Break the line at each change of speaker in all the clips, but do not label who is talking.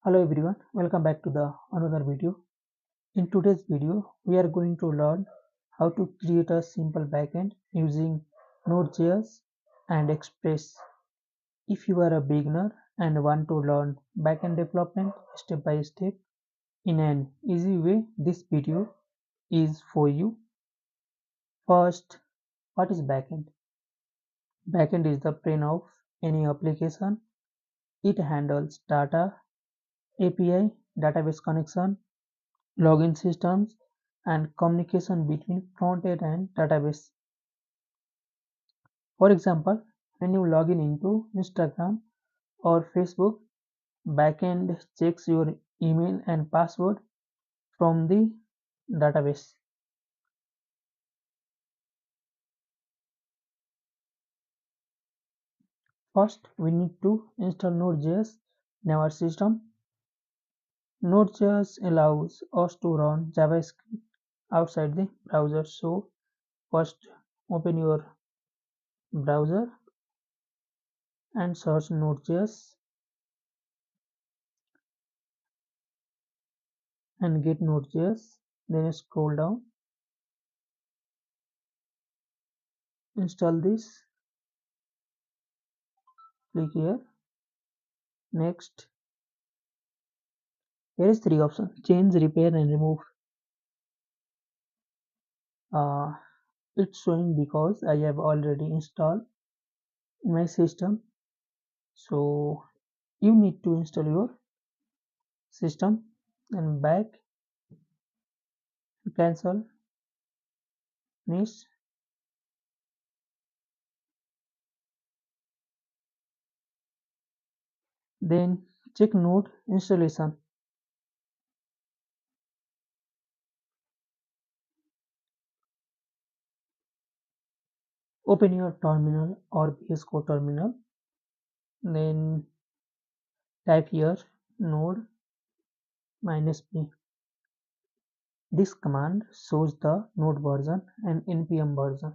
Hello everyone, welcome back to the another video. In today's video, we are going to learn how to create a simple backend using Node.js and Express. If you are a beginner and want to learn backend development step by step in an easy way, this video is for you. First, what is backend? Backend is the brain of any application. It handles data, API, database connection, login systems, and communication between front-end and database. For example, when you log in into Instagram or Facebook, backend checks your email and password from the database. First, we need to install Node.js in our system. Node.js allows us to run JavaScript outside the browser. So, first open your browser and search Node.js and get Node.js. Then scroll down, install this, click here, next. Here is three options: change, repair, and remove. Uh, it's showing because I have already installed in my system. So you need to install your system and back, cancel, finish. Then check node installation. Open your terminal or VS Code terminal. Then type here node -p. This command shows the node version and npm version.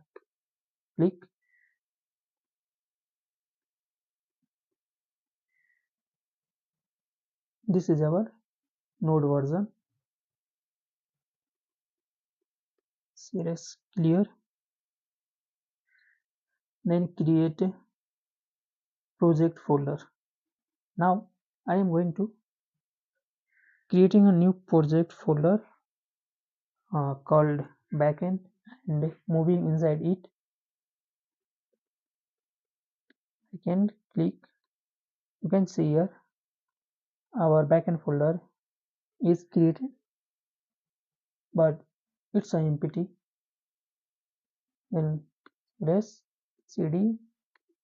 Click. This is our node version. CLS clear. Then create a project folder. Now I am going to creating a new project folder called backend and moving inside it. I can click. You can see here our backend folder is created, but it's empty. Then press cd,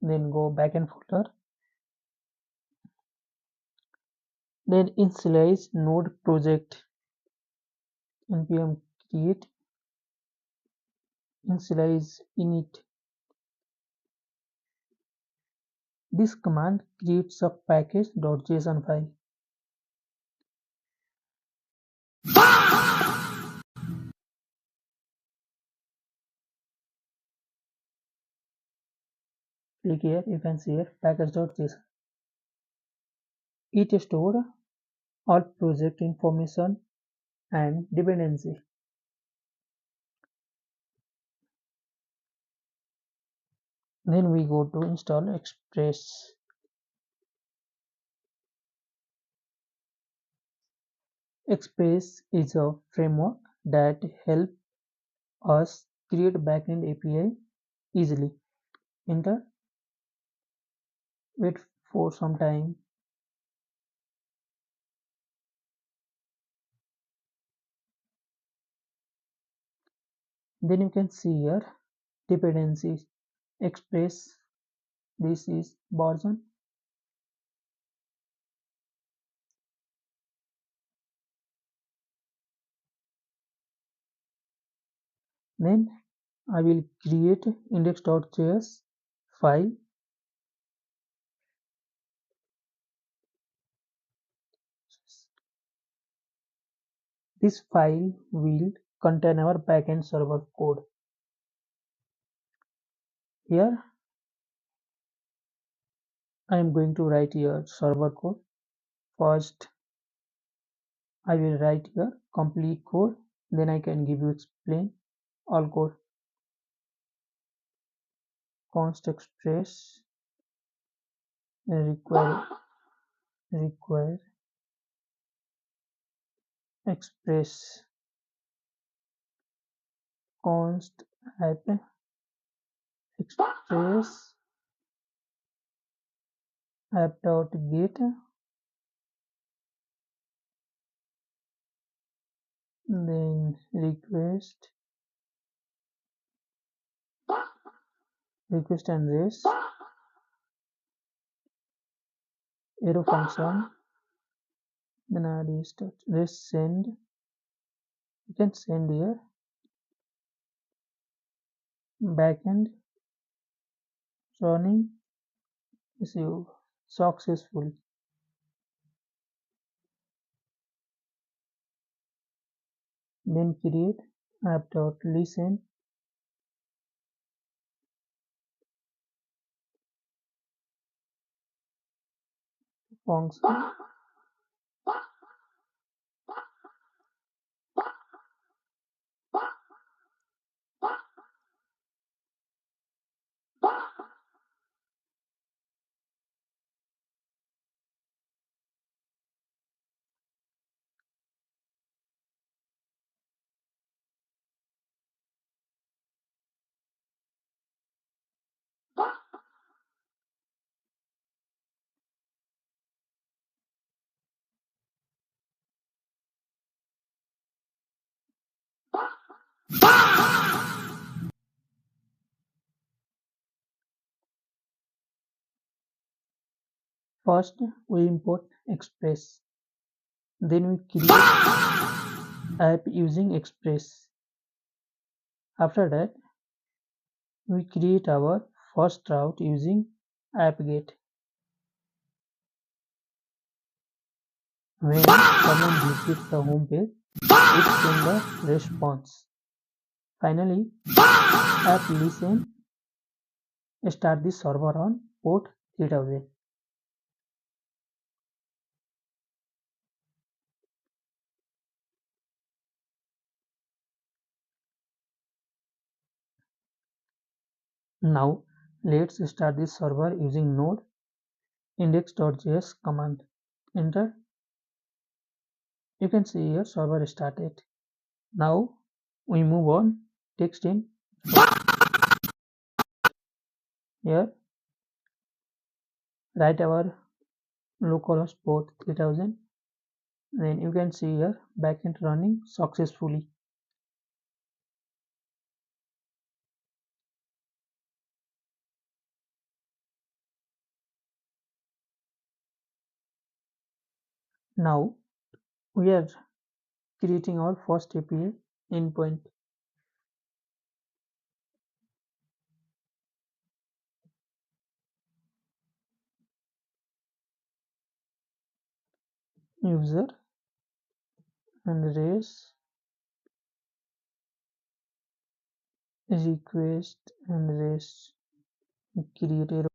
then go backend folder, then initialize node project, npm create, initialize init. This command creates a package.json file. Click here, you can see here package.json. It stores all project information and dependency. Then we go to install Express. Express is a framework that helps us create backend API easily. Enter. Wait for some time. Then you can see here dependencies. Express. This is version. Then I will create index.js file. This file will contain our backend server code. Here I am going to write here server code. First I will write here complete code, then I can give you explain all code. Const express require express const app express app.get, then request and arrow function, then add rest send. You can send here backend running is you successful. Then create app.listen function, first we import Express, then we create app using Express. After that we create our first route using app.get. When someone visits the home page, it sends the response. Finally, app listen start the server on port 3000. Now let's start this server using Node index.js command. Enter. You can see here server started. Now we move on text in. Here write our localhost port 3000. Then you can see here backend running successfully. Now we are creating our first API endpoint. User and raise request and raise create a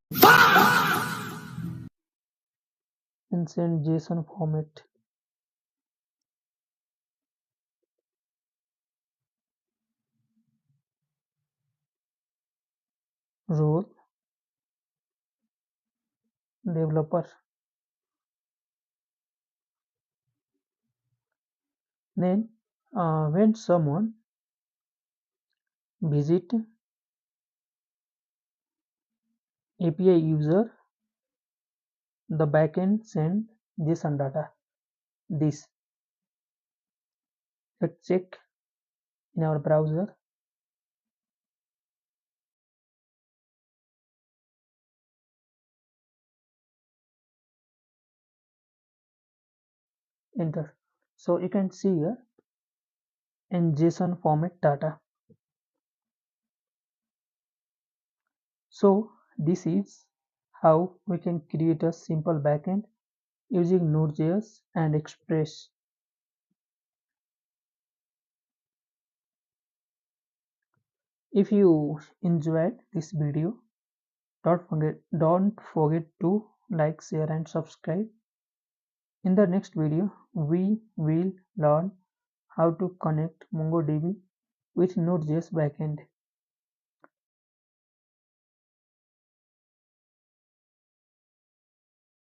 and send JSON format. Role developer. Then when someone visit API user, the backend send JSON data. This let's check in our browser. Enter. So you can see here in JSON format data. So this is how we can create a simple backend using Node.js and Express. If you enjoyed this video, don't forget to like, share and subscribe. In the next video, we will learn how to connect MongoDB with Node.js Backend.